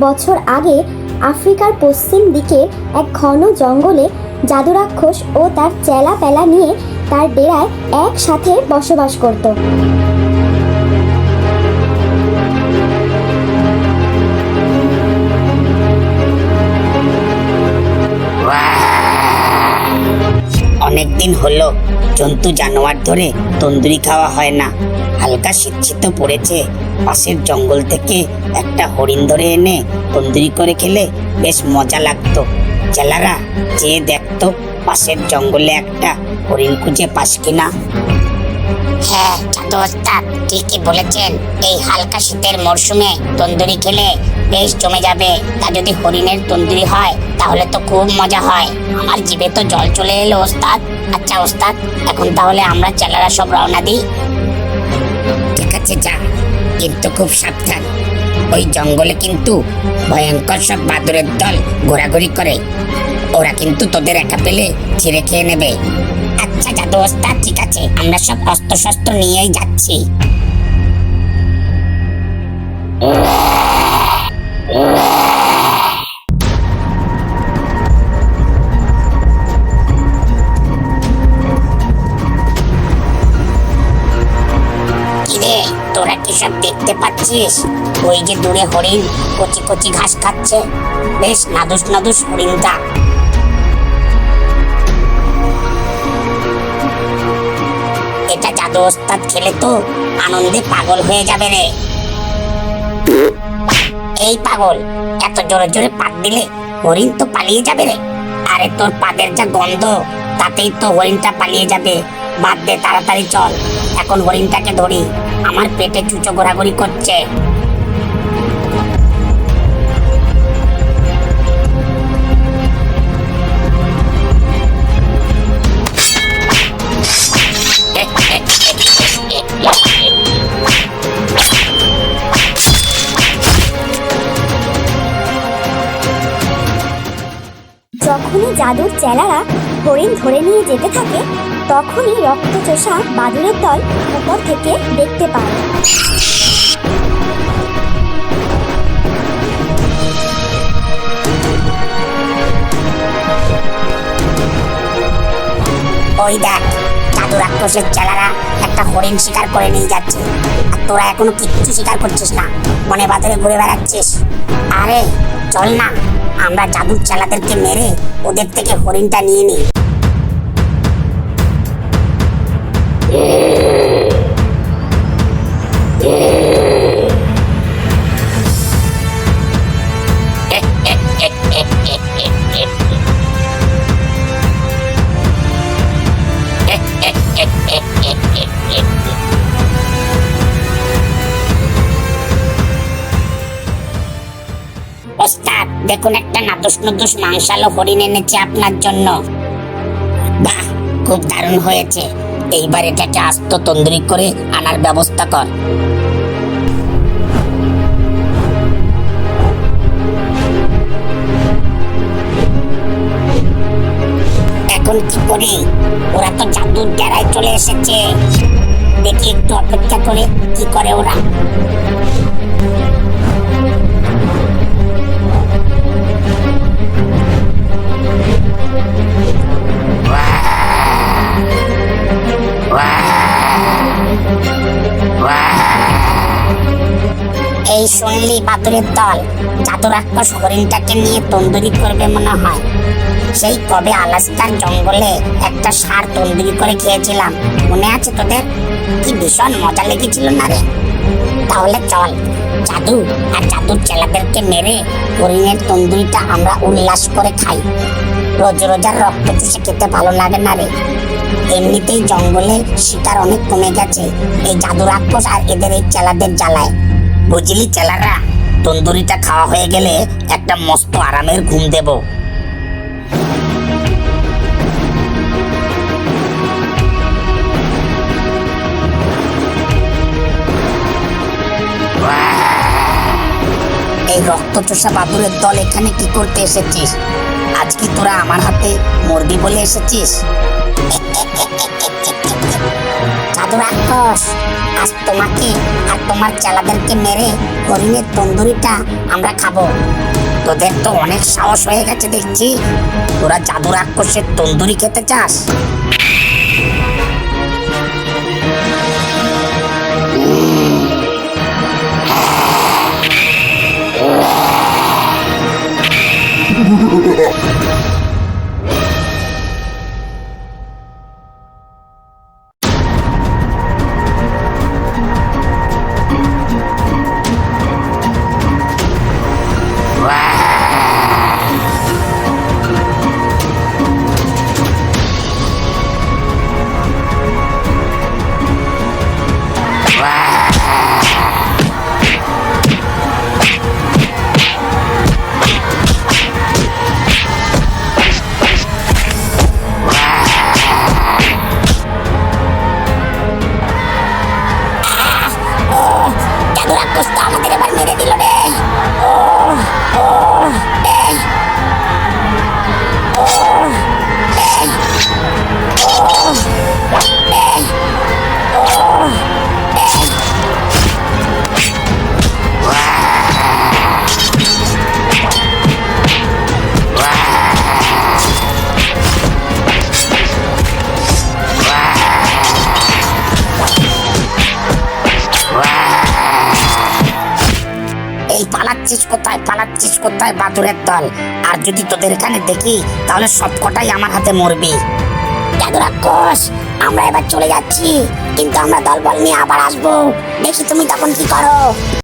বছর আগে আফ্রিকার পশ্চিম দিকের এক ঘন জঙ্গলে জাদু রাক্ষস ও তার চেলা পেলা নিয়ে তার ডেরায় একসাথে বসবাস করত। অনেকদিন হলো জন্তু জানোয়ার ধরে তন্দুরি খাওয়া হয় না। হালকা শীত পড়েছে। পাশের জঙ্গল থেকে একটা হরিণ ধরে এনে তন্দুরি করে খেলে বেশ মজা লাগতো। চেলারা যেয়ে দেখতো পাশের জঙ্গলে একটা হরিণ খুঁজে পাস কিনা। হ্যাঁ জাদু ওস্তাদ, ঠিকই বলেছেন। এই হালকা শীতের মরশুমে তন্দুরি খেলে বেশ জমে যাবে। তা যদি হরিণের তন্দুরি হয় তাহলে তো খুব মজা হয়। আমার জিভে তো জল চলে এলো ওস্তাদ। আচ্ছা ওস্তাদ, এখন তাহলে আমরা চেলারা সব রওনা দিই। ঠিক আছে যা, কিন্তু খুব সাবধান। ওই জঙ্গলে কিন্তু ভয়ঙ্কর সব বাদুড়ের দল ঘোরাঘুরি করে। ওরা কিন্তু তোদের একা পেলে ছিঁড়ে খেয়ে নেবে। আচ্ছা জাদু ওস্তাদ, ঠিক আছে, আমরা সব অস্ত্র শস্ত্র নিয়েই যাচ্ছি। কিরে, তোরা কি সব দেখতে পাচ্ছিস? ওই যে দূরে হরিণ কচি কচি ঘাস খাচ্ছে। বেশ নাদুস নাদুস হরিণটা। এটা জাদু ওস্তাদ খেলে তো আনন্দে পাগল হয়ে যাবে রে। এই পাগল, এত জোরে জোরে পাত দিলে হরিণ তো পালিয়ে যাবে রে। আরে তোর পাদের যা গন্ধ, তাতেই তো হরিণটা পালিয়ে যাবে। বাদ দে, তাড়াতাড়ি চল, এখন হরিণটাকে ধরি। আমার পেটে চুচো ঘোরাঘুরি করছে। যখনই জাদুর চেলারা হরিণ ধরে নিয়ে যেতে থাকে, তখনই রক্তচোষা বাদুড়ের দল উপর থেকে দেখতে পায়। ওই দেখ, জাদু রাক্ষসের চেলারা একটা হরিণ শিকার করে নিয়ে যাচ্ছে। আর তোরা এখনো কিচ্ছু শিকার করছিস না, মনে বাজারে ঘুরে বেড়াচ্ছিস। আরে চল না, আমরা জাদুর চেলাদেরকে মেরে ওদের থেকে হরিণটা নিয়ে নিই। ওস্তাদ দেখুন, একটা নাদুস নুদুস মাংসালো হরিণ এনেছে আপনার জন্য। বাহ, খুব দারুণ হয়েছে। এইবার এটাকে আস্ত তন্দুরি করে আনার ব্যবস্থা কর। এখন কি করি? ওরা তো জাদুর ডেরায় চলে এসেছে। দেখি একটু অপেক্ষা করে কি করে ওরা। এই শুনলি বাদুড়ের দল, জাদু রাক্ষস হরিণটাকে নিয়ে তন্দুরি করবে মনে হয়। সেই কবে আলাস্কার জঙ্গলে একটা ষাঁড় তন্দুরি করে খেয়েছিলাম, মনে আছে তোদের? কি ভীষণ মজা লেগেছিল না রে? তাহলে চল, জাদু আর জাদুর চেলাদেরকে মেরে হরিণের তন্দুরিটা আমরা উল্লাস করে খাই। রোজ রোজার রক্ত চুষে খেতে ভালো লাগে না রে। এমনিতেই জঙ্গলের শিকার অনেক কমে গেছে এই জাদু রাক্ষস আর এদের এই চেলাদের জ্বালায়। বুঝলি চেলারা, তন্দুরিটা খাওয়া হয়ে গেলে একটা মস্ত আরামের ঘুম দেব। এই রক্তচোষা বাদুড়ের দল এখানে কি করতে এসেছিস? আজ কি তোরা আমার হাতে মরবি বলে এসেছিস? জাদু জাদু রাক্ষস, আজ তোমাকে আর তোমার চেলাদেরকে মেরে হরিণের তন্দুরিটা আমরা খাবো। তোদের তো অনেক সাহস হয়ে গেছে দেখছি, তোরা জাদু রাক্ষসের তন্দুরি খেতে চাস? জাদু রাক্ষস তো আমাদের এবার মেরে দিল রে। এই পালাচ্ছিস কোথায় বাদুরের দল? আর যদি তোদের এখানে দেখি তাহলে সবকটাই আমার হাতে মরবি। জাদু রাক্ষস, আমরা এবার চলে যাচ্ছি, কিন্তু আমরা দলবল নিয়ে আবার আসবো, দেখি তুমি তখন কি করো।